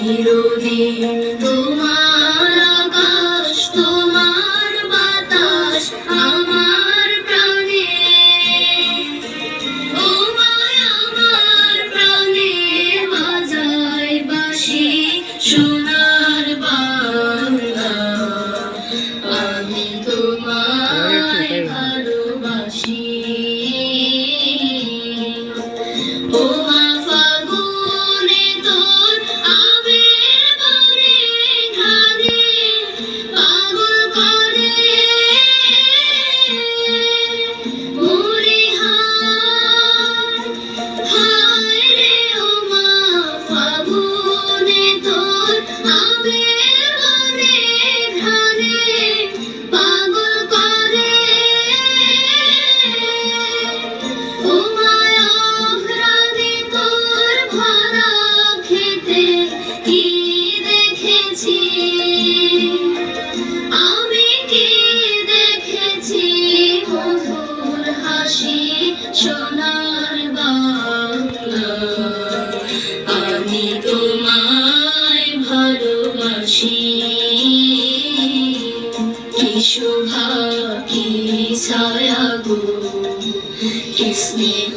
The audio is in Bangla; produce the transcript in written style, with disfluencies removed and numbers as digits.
চিরদিন তোমার আকাশ তোমার বাতাস আমার প্রাণে, তোমায় আমার প্রাণে বাজায় বাঁশি সোনার বাংলা। আমি তোমায় ভালোবাসি। ও মা ফাগুনে তোর আবের বনে ঘানে পাগল করে মরিহার। হায় রে ও মা ফাগুনে তোর আবের বনে ঘানে পাগল করে। ও মায়া ঘ্রাণে তোর ভরা খেতে কি দেখেছি আমি, কি দেখেছি মধুর হাসি সোনার বাংলা। আমি তোমায় ভালোবাসি। কি শোভা কি ছায়া গো, কি স্নেহ